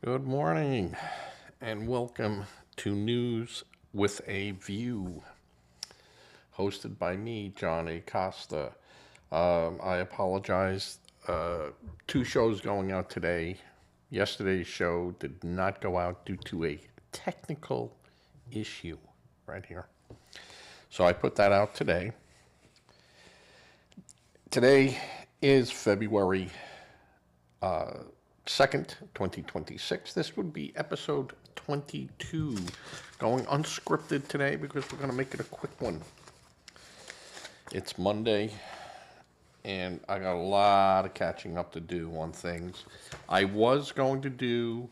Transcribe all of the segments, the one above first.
Good morning and welcome to News with a View, hosted by me, John A. Costa. I apologize. Two shows going out today. Yesterday's show did not go out due to a technical issue right here. So I put that out today. Today is February 2nd, 2026. This would be episode 22. Going unscripted today because we're going to make it a quick one. It's Monday, and I got a lot of catching up to do on things. I was going to do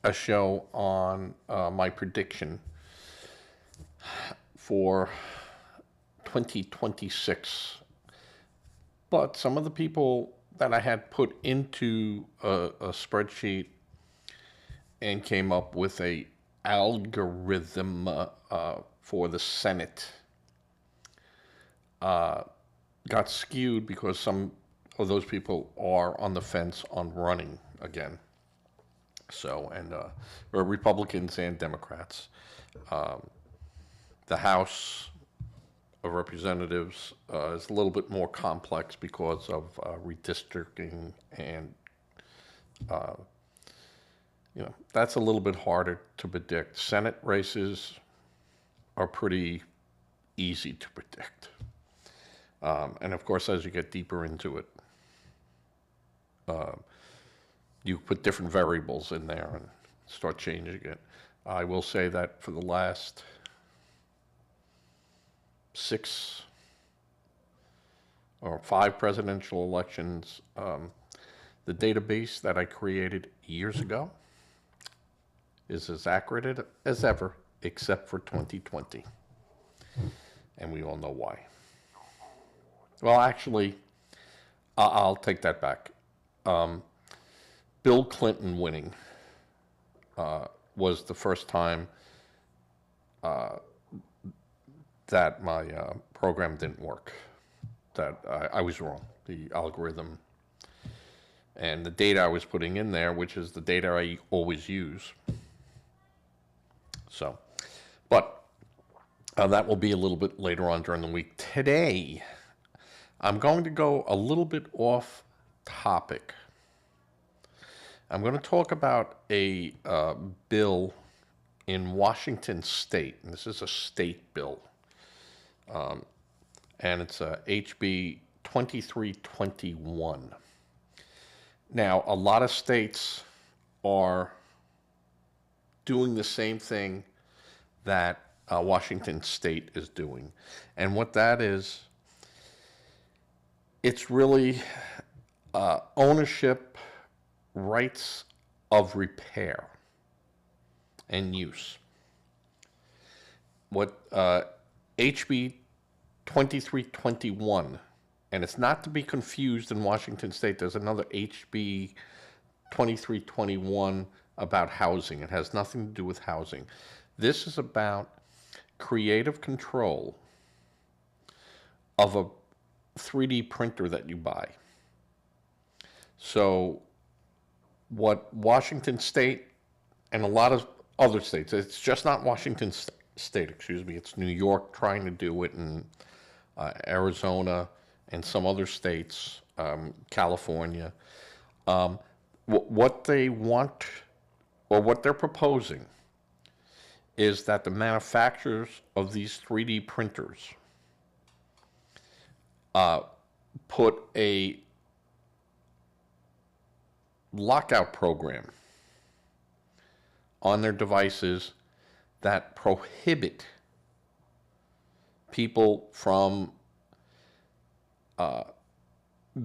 a show on my prediction for 2026, but some of the people that I had put into a spreadsheet and came up with a algorithm for the Senate got skewed because some of those people are on the fence on running again. So, and Republicans and Democrats. The House of Representatives is a little bit more complex because of redistricting, and that's a little bit harder to predict. Senate races are pretty easy to predict, and of course, as you get deeper into it, you put different variables in there and start changing it. I will say that for the last 6 or 5 presidential elections, the database that I created years ago is as accurate as ever, except for 2020. And we all know why. Well, actually, I'll take that back. Bill Clinton winning was the first time that my program didn't work, that I was wrong. The algorithm and the data I was putting in there, which is the data I always use. So, but that will be a little bit later on during the week. Today, I'm going to go a little bit off topic. I'm going to talk about a bill in Washington State, and this is a state bill. And it's HB 2321. Now, a lot of states are doing the same thing that Washington State is doing. And what that is, it's really ownership rights of repair and use. What HB 2321, and it's not to be confused in Washington State. There's another HB 2321 about housing. It has nothing to do with housing. This is about creative control of a 3D printer that you buy. So what Washington State and a lot of other states, it's just not Washington State, it's New York trying to do it, and Arizona and some other states, California. What they want, or what they're proposing, is that the manufacturers of these 3D printers put a lockout program on their devices that prohibit people from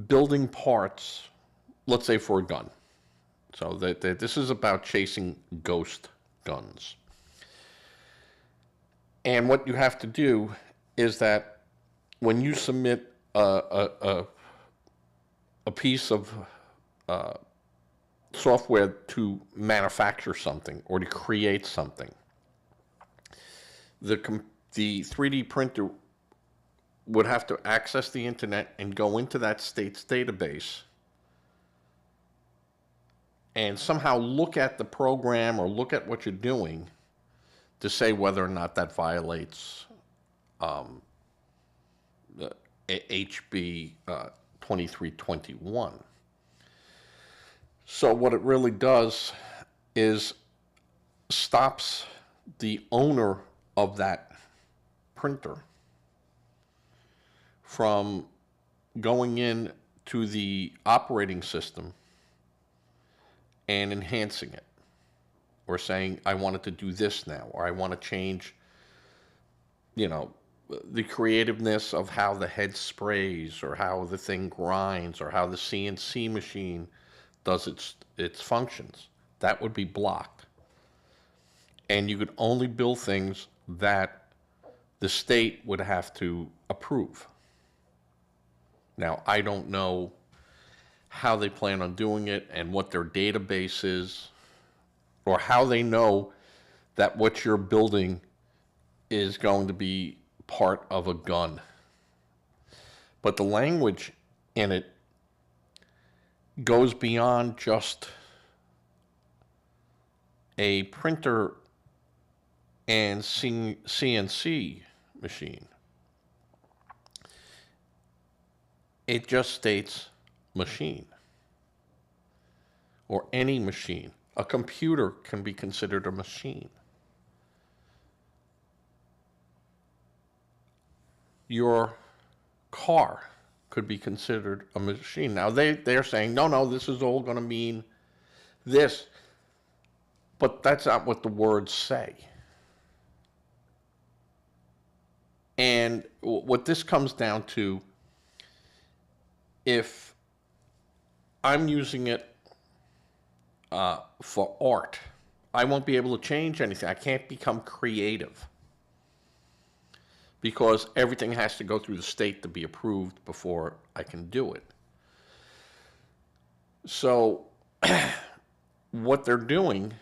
building parts, let's say for a gun. So that this is about chasing ghost guns. And what you have to do is that when you submit a piece of software to manufacture something or to create something, the 3D printer would have to access the internet and go into that state's database and somehow look at the program or look at what you're doing to say whether or not that violates HB 2321. So what it really does is stops the owner of that printer from going in to the operating system and enhancing it, or saying, I want it to do this now, or I want to change, the creativeness of how the head sprays, or how the thing grinds, or how the CNC machine does its functions. That would be blocked. And you could only build things that the state would have to approve. Now, I don't know how they plan on doing it and what their database is, or how they know that what you're building is going to be part of a gun. But the language in it goes beyond just a printer and CNC machine. It just states machine, or any machine. A computer can be considered a machine. Your car could be considered a machine. Now they're saying, no, this is all going to mean this. But that's not what the words say. And what this comes down to, if I'm using it for art, I won't be able to change anything. I can't become creative, because everything has to go through the state to be approved before I can do it. So what they're doing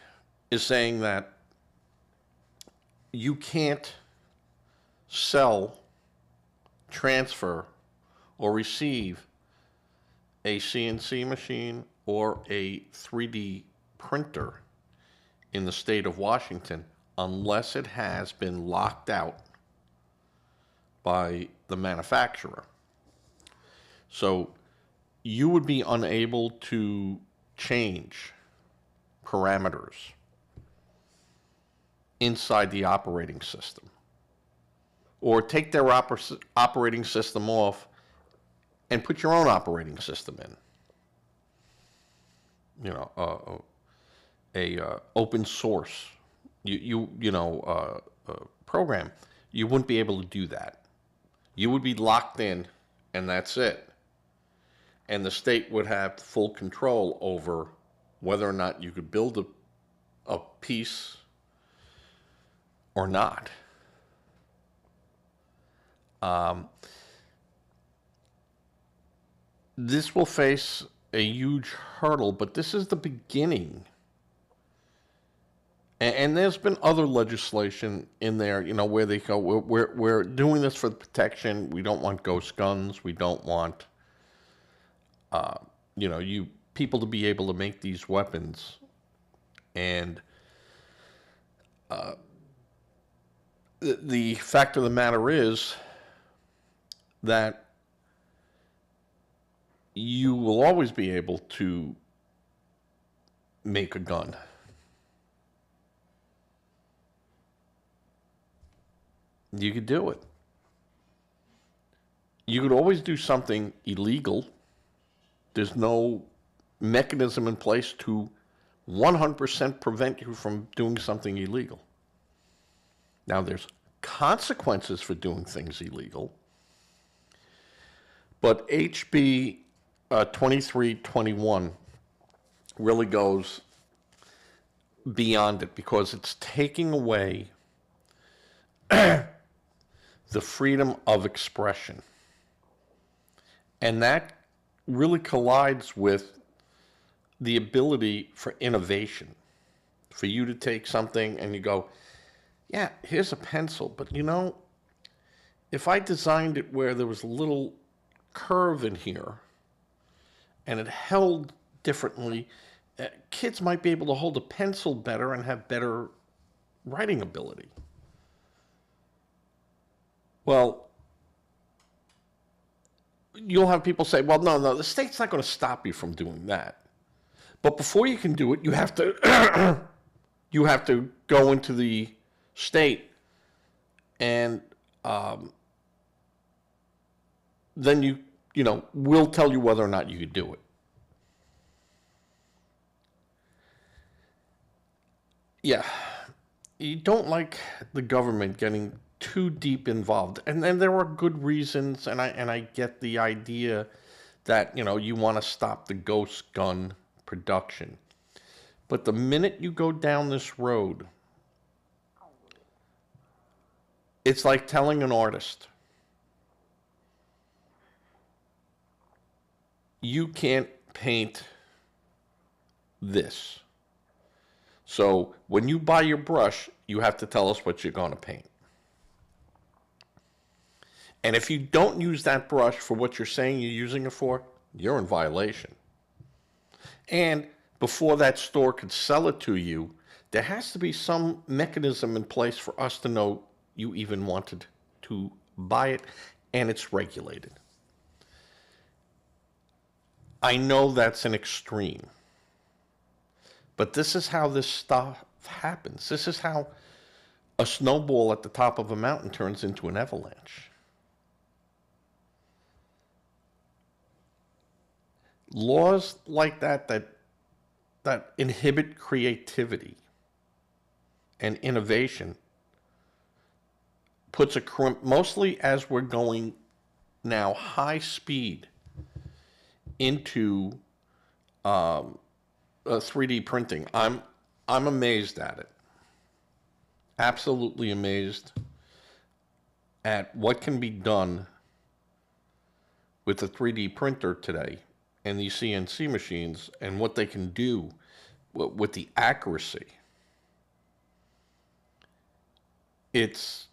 is saying that you can't sell, transfer, or receive a CNC machine or a 3D printer in the state of Washington unless it has been locked out by the manufacturer. So you would be unable to change parameters inside the operating system, or take their operating system off and put your own operating system in. Open source, program. You wouldn't be able to do that. You would be locked in, and that's it. And the state would have full control over whether or not you could build a piece or not. This will face a huge hurdle, but this is the beginning. And there's been other legislation in there, where they go, we're doing this for protection. We don't want ghost guns. We don't want, you people to be able to make these weapons. And the fact of the matter is that you will always be able to make a gun. You could do it. You could always do something illegal. There's no mechanism in place to 100% prevent you from doing something illegal. Now, there's consequences for doing things illegal, but HB 2321 really goes beyond it, because it's taking away the freedom of expression. And that really collides with the ability for innovation. For you to take something and you go, yeah, here's a pencil, but if I designed it where there was a little curve in here and it held differently kids might be able to hold a pencil better and have better writing ability. Well, you'll have people say, well, no, the state's not going to stop you from doing that. But before you can do it, you have to you have to go into the state, and then we'll tell you whether or not you could do it. Yeah, you don't like the government getting too deep involved, and then there are good reasons, and I get the idea that you want to stop the ghost gun production. But the minute you go down this road, it's like telling an artist, you can't paint this. So when you buy your brush, you have to tell us what you're going to paint. And if you don't use that brush for what you're saying you're using it for, you're in violation. And before that store could sell it to you, there has to be some mechanism in place for us to know you even wanted to buy it, and it's regulated. I know that's an extreme, but this is how this stuff happens. This is how a snowball at the top of a mountain turns into an avalanche. Laws like that inhibit creativity and innovation puts a crimp, mostly as we're going now high speed into 3D printing. I'm amazed at it. Absolutely amazed at what can be done with a 3D printer today and these CNC machines and what they can do with the accuracy. It's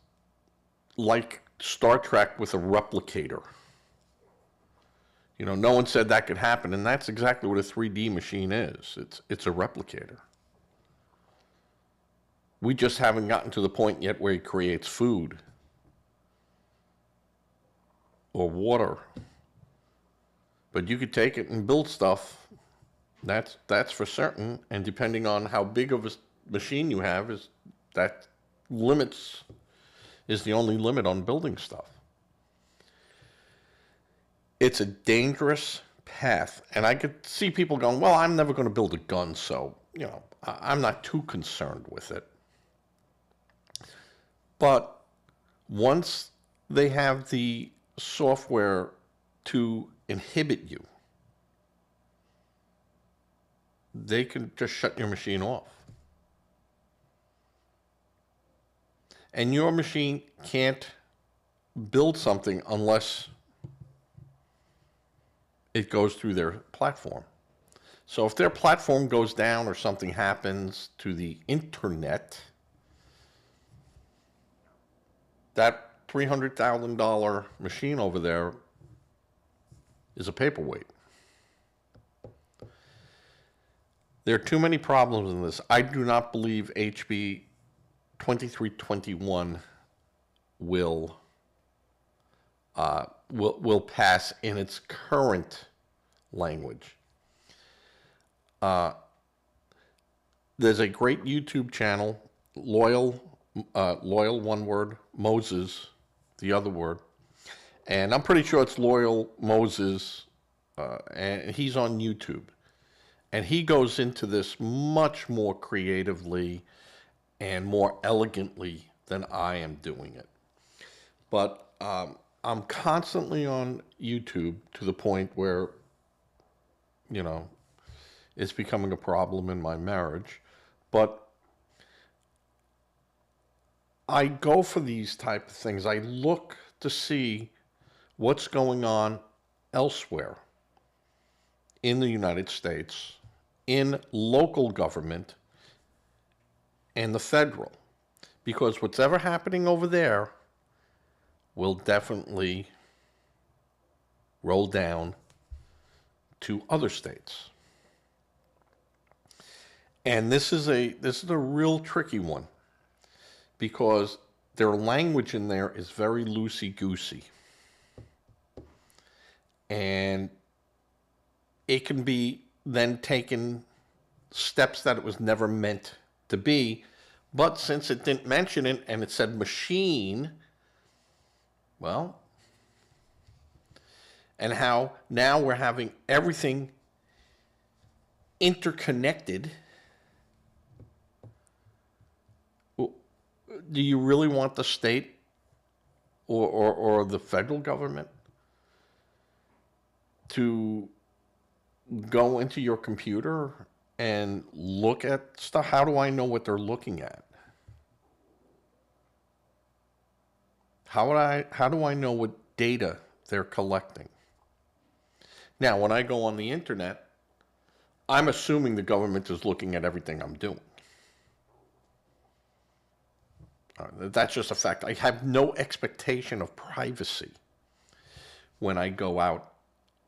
like Star Trek with a replicator. No one said that could happen, and that's exactly what a 3D machine is. It's a replicator. We just haven't gotten to the point yet where it creates food or water. But you could take it and build stuff. That's for certain. And depending on how big of a machine you have, is the only limit on building stuff. It's a dangerous path. And I could see people going, well, I'm never going to build a gun, so, I'm not too concerned with it. But once they have the software to inhibit you, they can just shut your machine off. And your machine can't build something unless it goes through their platform. So if their platform goes down or something happens to the internet, that $300,000 machine over there is a paperweight. There are too many problems in this. I do not believe HB2321 will pass in its current language. There's a great YouTube channel, Loyal one word, Moses, the other word. And I'm pretty sure it's Loyal Moses, and he's on YouTube. And he goes into this much more creatively and more elegantly than I am doing it. But I'm constantly on YouTube to the point where, it's becoming a problem in my marriage. But I go for these type of things. I look to see what's going on elsewhere in the United States, in local government, and the federal. Because whatever happening over there will definitely roll down to other states. And this is a real tricky one because their language in there is very loosey-goosey. And it can be then taken steps that it was never meant to be. But since it didn't mention it and it said machine, well, and how now we're having everything interconnected. Do you really want the state or the federal government to go into your computer and look at stuff? How do I know what they're looking at? How do I know what data they're collecting? Now, when I go on the internet, I'm assuming the government is looking at everything I'm doing. That's just a fact. I have no expectation of privacy when I go out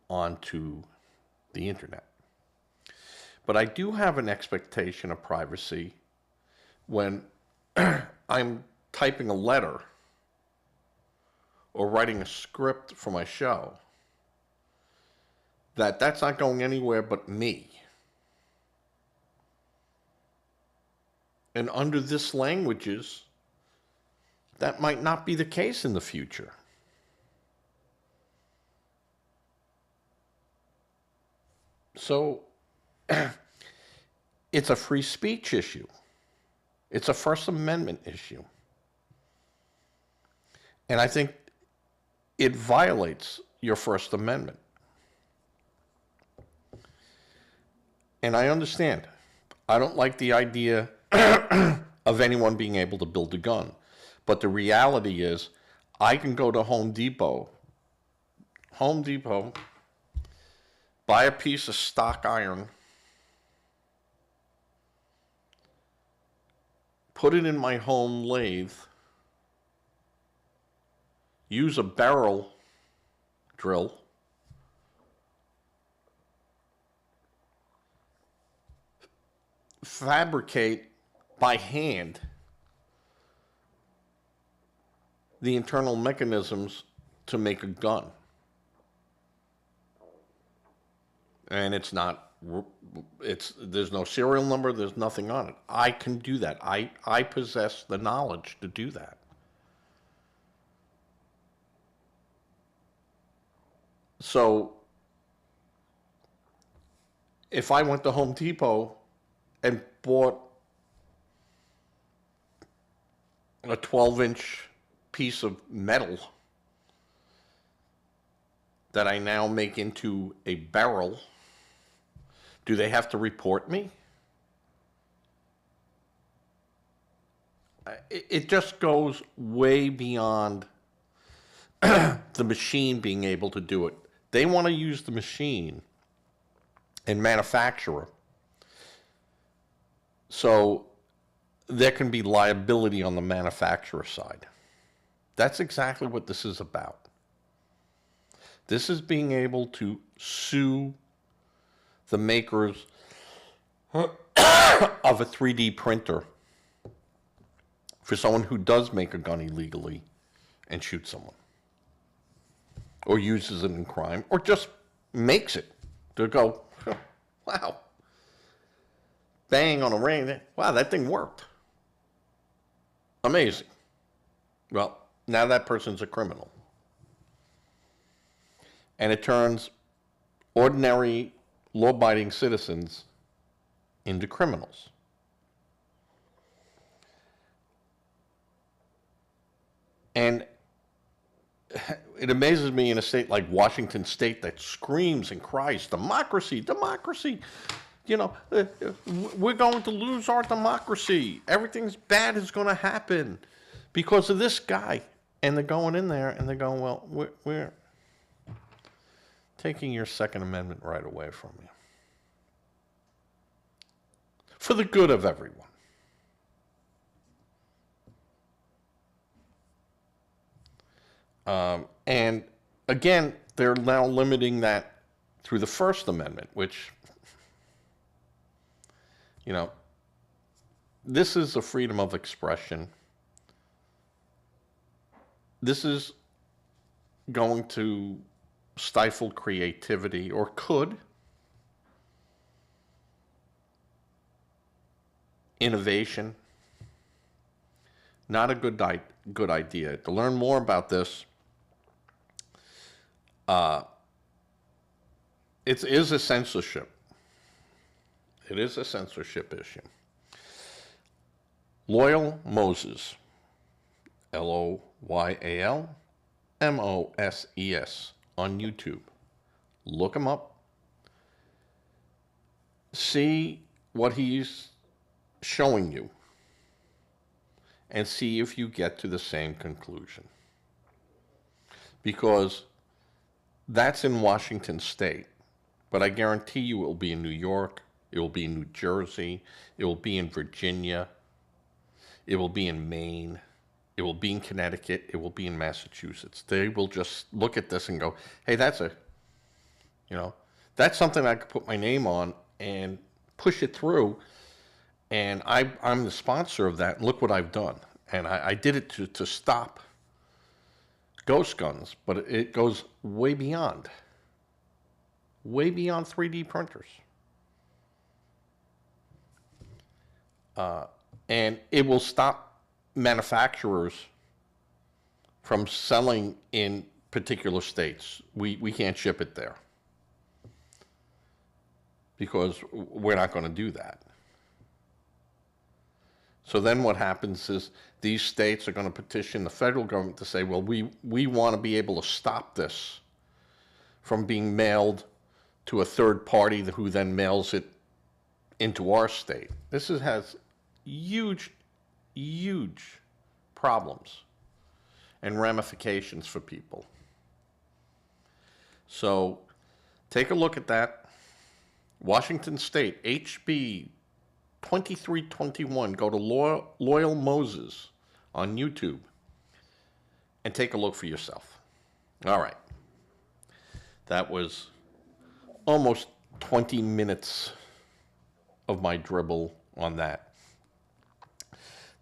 onto the internet. But I do have an expectation of privacy when I'm typing a letter or writing a script for my show, that's not going anywhere but me. And under this languages, that might not be the case in the future. So it's a free speech issue. It's a First Amendment issue. And I think it violates your First Amendment. And I understand. I don't like the idea of anyone being able to build a gun. But the reality is, I can go to Home Depot, buy a piece of stock iron, put it in my home lathe, use a barrel drill, fabricate by hand the internal mechanisms to make a gun. And there's no serial number, there's nothing on it. I can do that. I possess the knowledge to do that. So if I went to Home Depot and bought a 12-inch piece of metal that I now make into a barrel, do they have to report me? It just goes way beyond the machine being able to do it. They want to use the machine and manufacturer, so there can be liability on the manufacturer side. That's exactly what this is about. This is being able to sue the makers of a 3D printer for someone who does make a gun illegally and shoots someone, or uses it in crime, or just makes it to go, wow, bang on a ring, wow, that thing worked. Amazing. Well, now that person's a criminal. And it turns ordinary law-abiding citizens into criminals. And it amazes me in a state like Washington State that screams and cries, democracy, democracy. You know, we're going to lose our democracy. Everything's bad is going to happen because of this guy. And they're going in there and they're going, well, we're taking your Second Amendment right away from you. For the good of everyone. And again, they're now limiting that through the First Amendment, which, you know, this is a freedom of expression. This is going to stifle creativity, or could. Innovation. Not a good idea. To learn more about this, it is a censorship. It is a censorship issue. Loyal Moses, LOYALMOSES, on YouTube. Look him up. See what he's showing you, and see if you get to the same conclusion. Because that's in Washington State, but I guarantee you it will be in New York, it will be in New Jersey, it will be in Virginia, it will be in Maine, it will be in Connecticut, it will be in Massachusetts. They will just look at this and go, hey, that's something I could put my name on and push it through. And I'm the sponsor of that, and look what I've done. And I did it to stop ghost guns, but it goes way beyond 3D printers. And it will stop manufacturers from selling in particular states. We can't ship it there because we're not going to do that. So then what happens is these states are going to petition the federal government to say, well, we want to be able to stop this from being mailed to a third party who then mails it into our state. This has huge, huge problems and ramifications for people. So take a look at that. Washington State, HB2321. Go to Loyal Moses on YouTube and take a look for yourself. All right. That was almost 20 minutes of my dribble on that.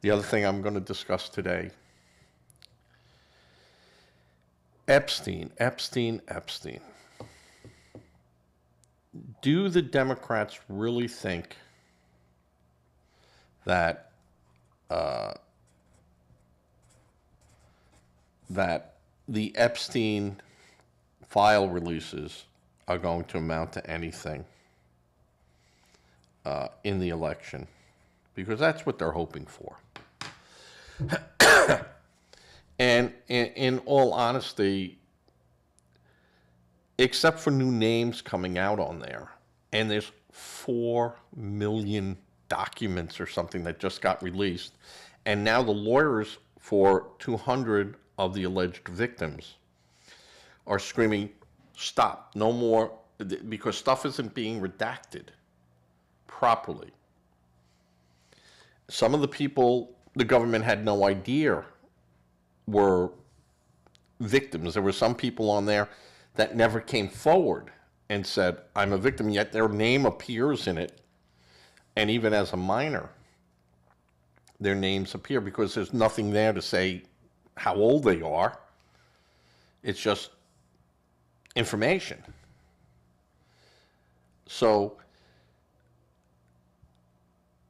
The other thing I'm going to discuss today, Epstein. Do the Democrats really think that that the Epstein file releases are going to amount to anything in the election? Because that's what they're hoping for. And in all honesty, except for new names coming out on there, and there's 4 million documents or something that just got released, and now the lawyers for 200 of the alleged victims are screaming, stop, no more, because stuff isn't being redacted properly. Some of the people the government had no idea were victims. There were some people on there that never came forward and said, I'm a victim, yet their name appears in it. And even as a minor, their names appear because there's nothing there to say how old they are. It's just information. So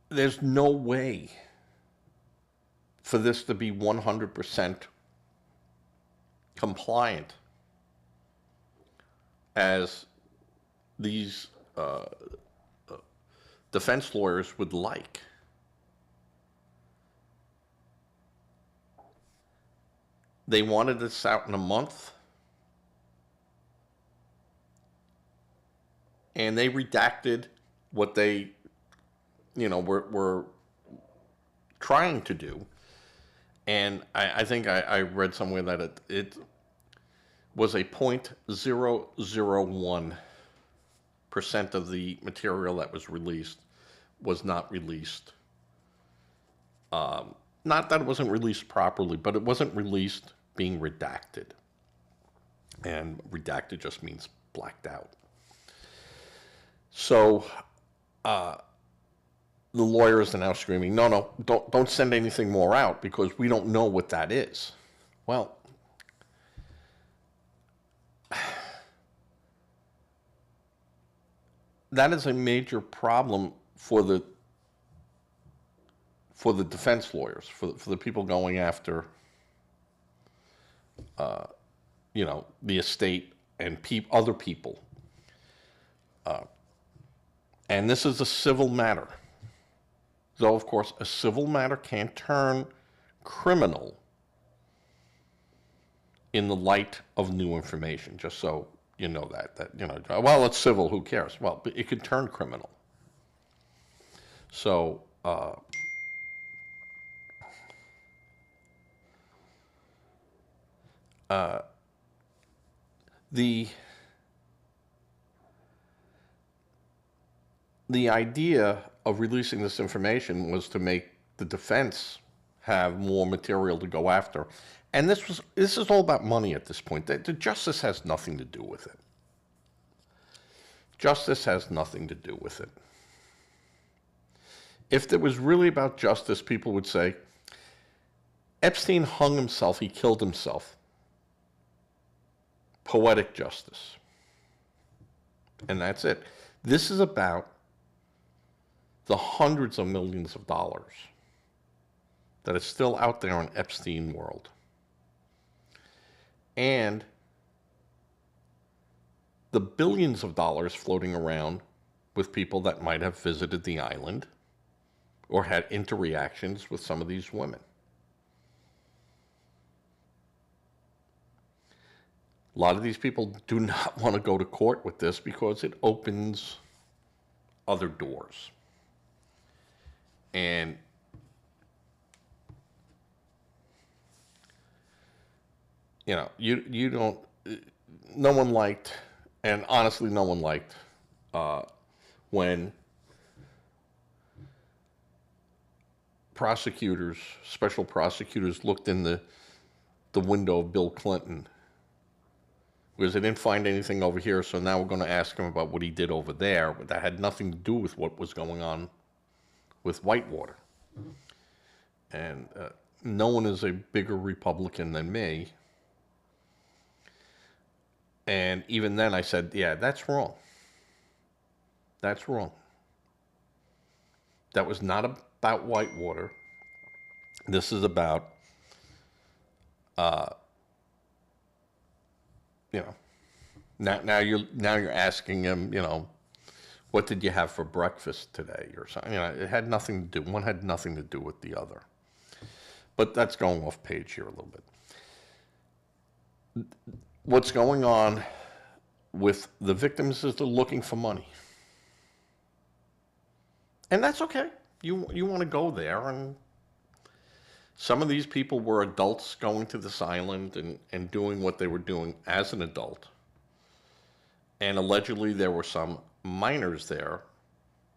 there's no way for this to be 100% compliant as these defense lawyers would like. They wanted this out in a month, and they redacted what they, were trying to do. And I think I read somewhere that it was a 0.001% of the material that was released was not released. Not that it wasn't released properly, but it wasn't released being redacted. And redacted just means blacked out. So the lawyers are now screaming, no, no, don't send anything more out because we don't know what that is. Well, that is a major problem for the defense lawyers, for the people going after, the estate and other people. And this is a civil matter. Though, of course, a civil matter can turn criminal in the light of new information, just so you know well, it's civil, who cares? Well, but it could turn criminal. So, the idea of releasing this information was to make the defense have more material to go after. And this is all about money at this point. The justice has nothing to do with it. Justice has nothing to do with it. If it was really about justice, people would say, Epstein hung himself, he killed himself. Poetic justice. And that's it. This is about the hundreds of millions of dollars that is still out there in Epstein world. And the billions of dollars floating around with people that might have visited the island or had interactions with some of these women. A lot of these people do not want to go to court with this because it opens other doors. And you don't, no one liked, and honestly no one liked, when prosecutors, special prosecutors looked in the window of Bill Clinton because they didn't find anything over here, so now we're going to ask him about what he did over there, but that had nothing to do with what was going on with Whitewater. And no one is a bigger Republican than me. And even then I said, yeah, that's wrong. That's wrong. That was not about Whitewater. This is about, now you're asking him, what did you have for breakfast today or something? It had nothing to do. One had nothing to do with the other. But that's going off page here a little bit. What's going on with the victims is they're looking for money. And that's okay. You want to go there, and some of these people were adults going to this island and doing what they were doing as an adult. And allegedly there were some minors there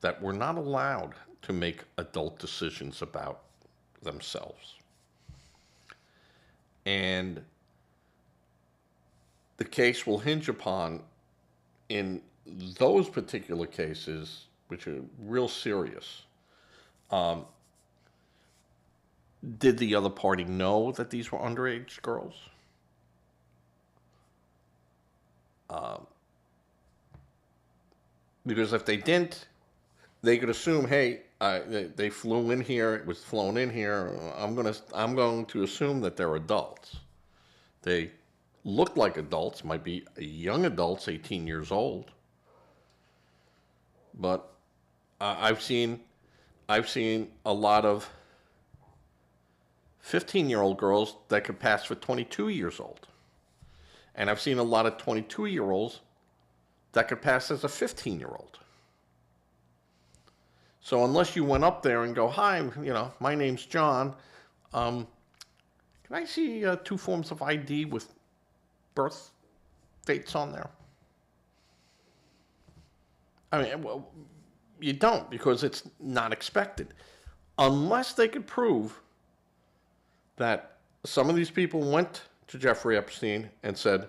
that were not allowed to make adult decisions about themselves. And the case will hinge upon, in those particular cases, which are real serious, did the other party know that these were underage girls? Because if they didn't, they could assume, hey, they flew in here, it was flown in here, I'm going to assume that they're adults. They look like adults, might be young adults, 18 years old. But I've seen a lot of 15-year-old girls that could pass for 22 years old. And I've seen a lot of 22-year-olds that could pass as a 15-year-old. So unless you went up there and go, hi, my name's John, can I see 2 forms of ID with birth dates on there? I mean, well, you don't, because it's not expected. Unless they could prove that some of these people went to Jeffrey Epstein and said,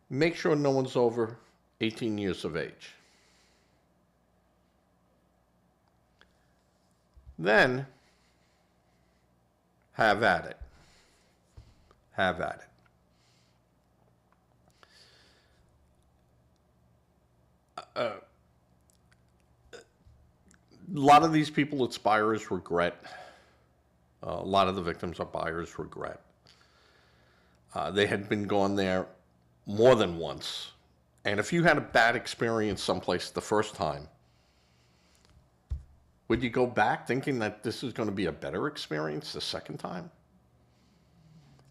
make sure no one's over 18 years of age. then have at it. Have at it. A lot of these people it's buyer's regret. A lot of the victims are buyer's regret. They had been gone there more than once. And if you had a bad experience someplace the first time, would you go back thinking that this is going to be a better experience the second time?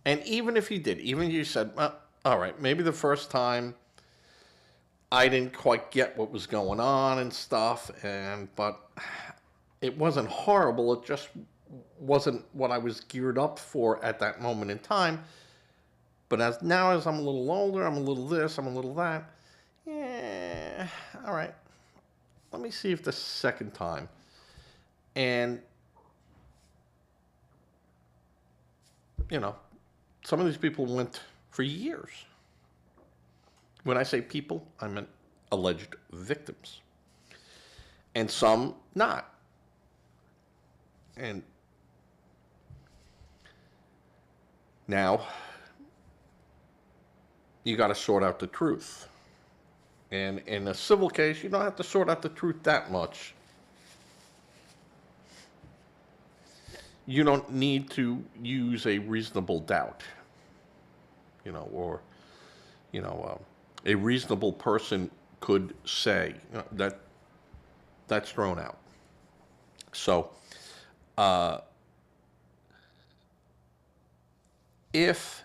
And even if you did, even if you said, well, all right, maybe the first time I didn't quite get what was going on and stuff, but it wasn't horrible. It just wasn't what I was geared up for at that moment in time. But as I'm a little older, I'm a little this, I'm a little that. Yeah, all right. Let me see if the second time. And, some of these people went for years. When I say people, I mean alleged victims. And some not. And now, you got to sort out the truth. And in a civil case, you don't have to sort out the truth that much. You don't need to use a reasonable doubt, a reasonable person could say that's thrown out. So, if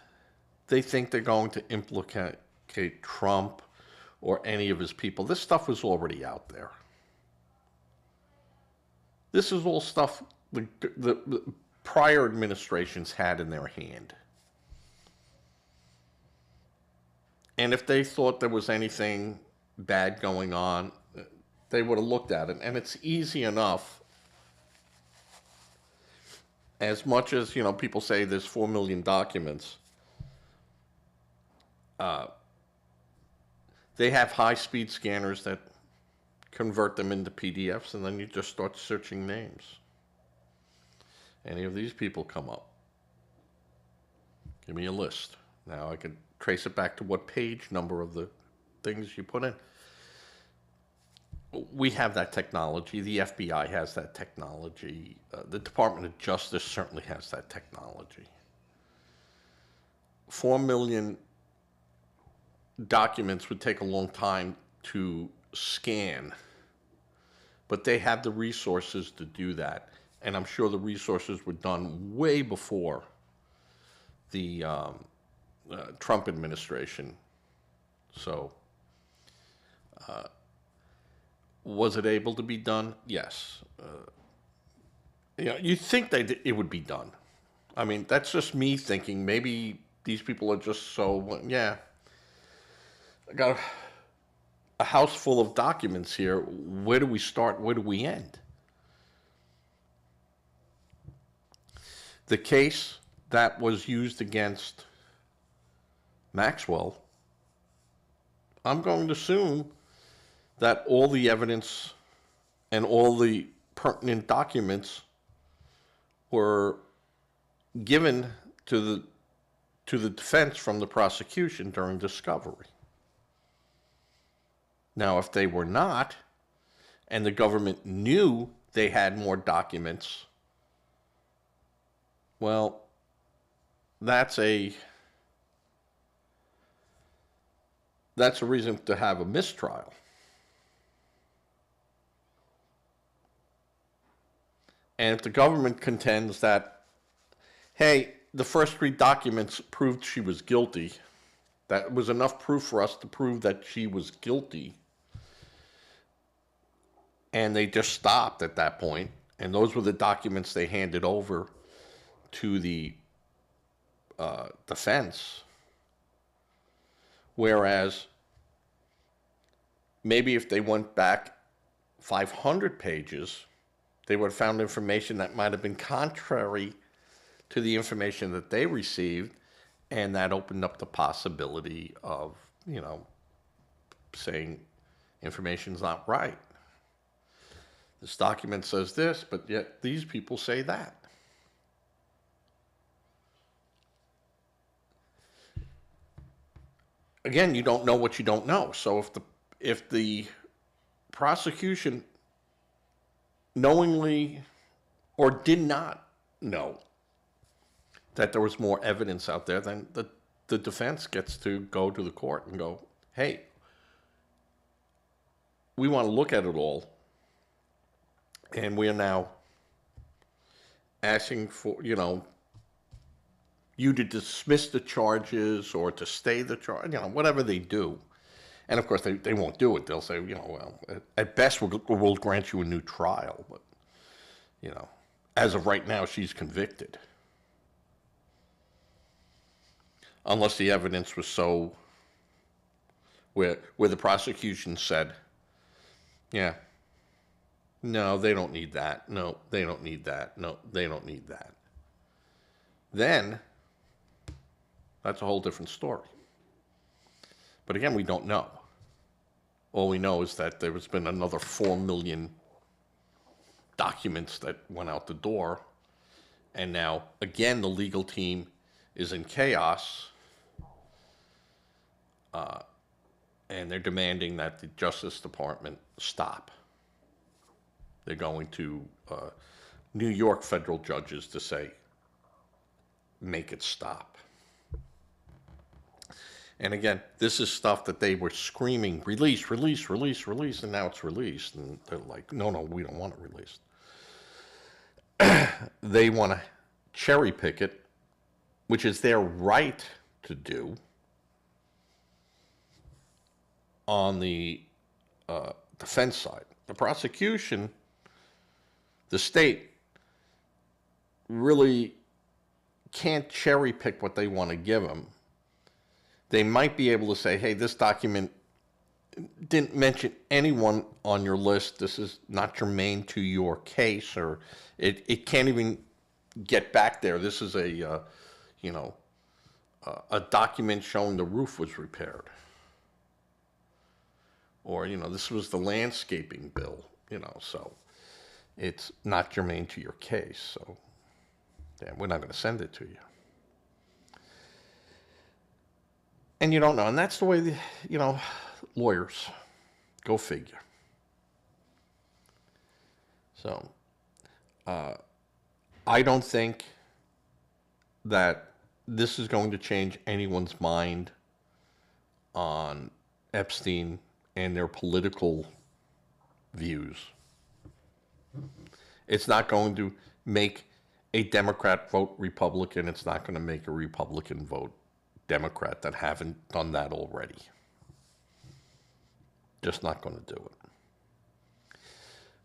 they think they're going to implicate Trump or any of his people, this stuff was already out there. This is all stuff the prior administrations had in their hand. And if they thought there was anything bad going on, they would have looked at it. And it's easy enough. As much as, people say there's 4 million documents, they have high-speed scanners that convert them into PDFs, and then you just start searching names. Any of these people come up, give me a list. Now I can trace it back to what page number of the things you put in. We have that technology. The FBI has that technology. The Department of Justice certainly has that technology. 4 million documents would take a long time to scan, but they have the resources to do that. And I'm sure the resources were done way before the Trump administration. So, was it able to be done? Yes. You think it would be done. I mean, that's just me thinking. Maybe these people are just so, yeah. I got a house full of documents here. Where do we start? Where do we end? The case that was used against Maxwell, I'm going to assume that all the evidence and all the pertinent documents were given to the defense from the prosecution during discovery. Now, if they were not, and the government knew they had more documents, well, that's a reason to have a mistrial. And if the government contends that, hey, the first 3 documents proved she was guilty, that was enough proof for us to prove that she was guilty, and they just stopped at that point, and those were the documents they handed over to the defense. Whereas maybe if they went back 500 pages, they would have found information that might have been contrary to the information that they received, and that opened up the possibility of, saying information's not right. This document says this, but yet these people say that. Again, you don't know what you don't know. So if the prosecution knowingly or did not know that there was more evidence out there, then the defense gets to go to the court and go, hey, we want to look at it all, and we are now asking for, you to dismiss the charges or to stay the charge, whatever they do. And of course, they won't do it. They'll say, well, at best, we'll grant you a new trial. But, as of right now, she's convicted. Unless the evidence was so, where the prosecution said, yeah, no, they don't need that. No, they don't need that. No, they don't need that. Then, that's a whole different story. But again, we don't know. All we know is that there has been another 4 million documents that went out the door. And now, again, the legal team is in chaos. And they're demanding that the Justice Department stop. They're going to New York federal judges to say, make it stop. And again, this is stuff that they were screaming, release, release, release, release, and now it's released. And they're like, no, we don't want it released. They want to cherry pick it, which is their right to do on the defense side. The prosecution, the state, really can't cherry pick what they want to give them. They might be able to say, hey, this document didn't mention anyone on your list. This is not germane to your case, or it can't even get back there. This is a document showing the roof was repaired. Or, this was the landscaping bill, so it's not germane to your case. So, yeah, we're not going to send it to you. And you don't know. And that's the way, lawyers, go figure. So, I don't think that this is going to change anyone's mind on Epstein and their political views. It's not going to make a Democrat vote Republican. It's not going to make a Republican vote Democrat that haven't done that already. Just not going to do it.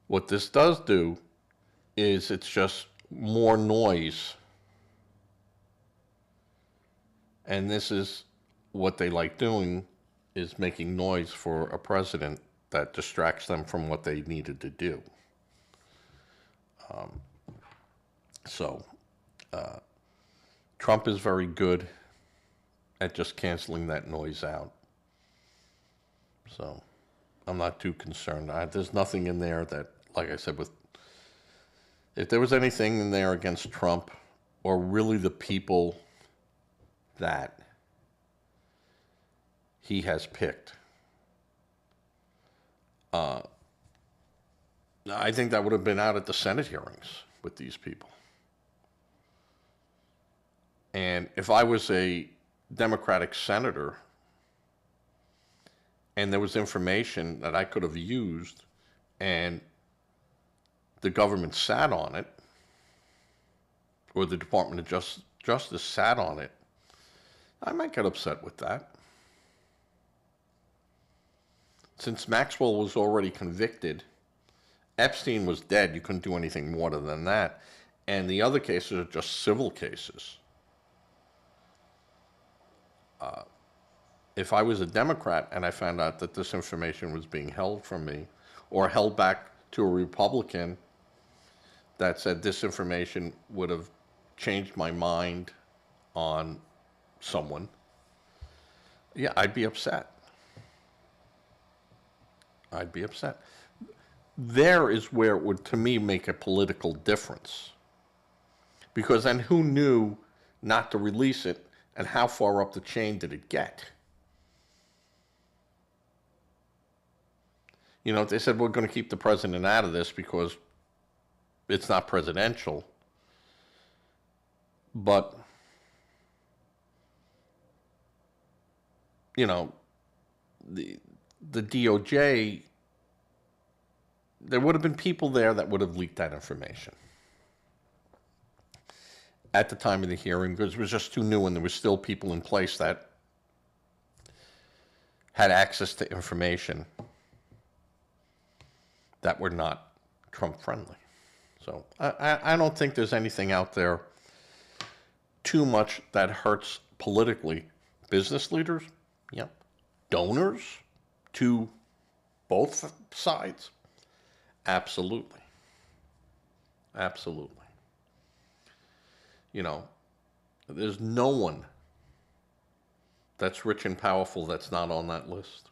What this does do is it's just more noise. And this is what they like doing, is making noise for a president that distracts them from what they needed to do. Trump is very good at just canceling that noise out. So I'm not too concerned. There's nothing in there that, like I said, if there was anything in there against Trump or really the people that he has picked, I think that would have been out at the Senate hearings with these people. And if I was a Democratic senator and there was information that I could have used and the government sat on it, or the Department of Justice sat on it, I might get upset with that. Since Maxwell was already convicted, Epstein was dead. You couldn't do anything more than that. And the other cases are just civil cases. If I was a Democrat and I found out that this information was being held from me or held back to a Republican that said this information would have changed my mind on someone, yeah, I'd be upset. I'd be upset. there is where it would, to me, make a political difference. Because then who knew not to release it, and how far up the chain did it get? You know, they said, we're going to keep the president out of this because it's not presidential. But, you know, the DOJ, there would have been people there that would have leaked that information at the time of the hearing, because it was just too new and there were still people in place that had access to information that were not Trump friendly. So I don't think there's anything out there too much that hurts politically business leaders, yep, donors to both sides. Absolutely. Absolutely. You know, there's no one that's rich and powerful that's not on that list.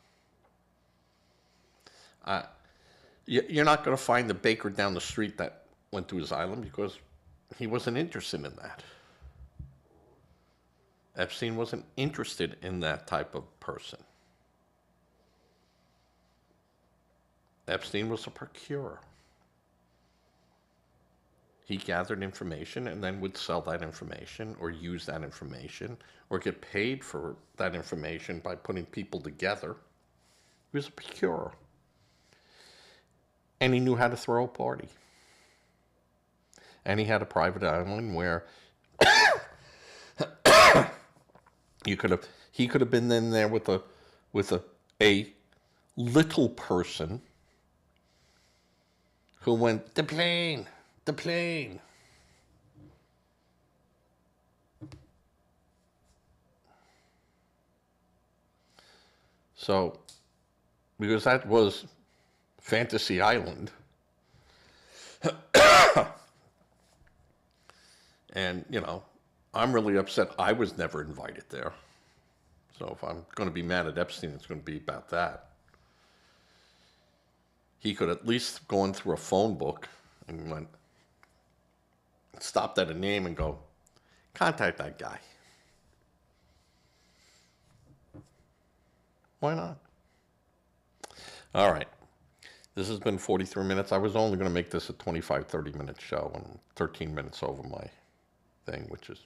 You're not going to find the baker down the street that went to his island because he wasn't interested in that. Epstein wasn't interested in that type of person. Epstein was a procurer. He gathered information and then would sell that information or use that information or get paid for that information by putting people together. He was a procurer. And he knew how to throw a party. And he had a private island where he could have been in there with a little person who went, the plane. So, because that was Fantasy Island, and, you know, I'm really upset I was never invited there. So if I'm going to be mad at Epstein, it's going to be about that. He could at least gone through a phone book and went, stopped at a name and go, contact that guy. Why not? All right. This has been 43 minutes. I was only going to make this a 25, 30-minute show. I'm 13 minutes over my thing, which is,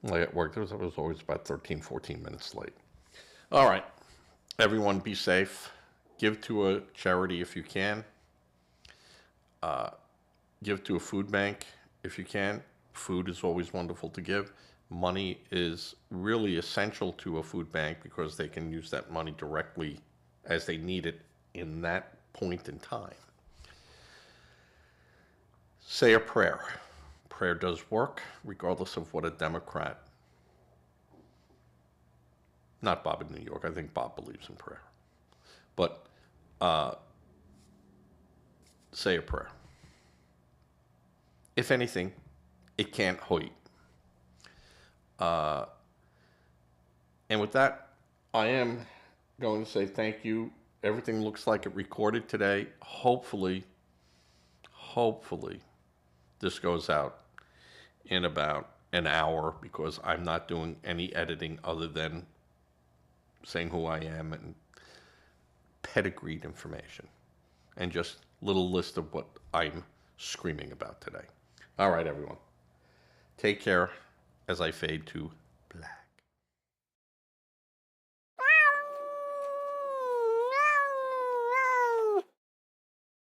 like at work, I was always about 13, 14 minutes late. All right. Everyone be safe. Give to a charity if you can. Give to a food bank if you can. Food is always wonderful to give. Money is really essential to a food bank because they can use that money directly as they need it in that point in time. Say a prayer. Prayer does work, regardless of what a Democrat, not Bob in New York, I think Bob believes in prayer, but say a prayer. If anything, it can't hurt. And with that, I am going to say thank you. Everything looks like it recorded today. Hopefully, this goes out in about an hour because I'm not doing any editing other than saying who I am and pedigreed information and just a little list of what I'm screaming about today. All right, everyone. Take care as I fade to black.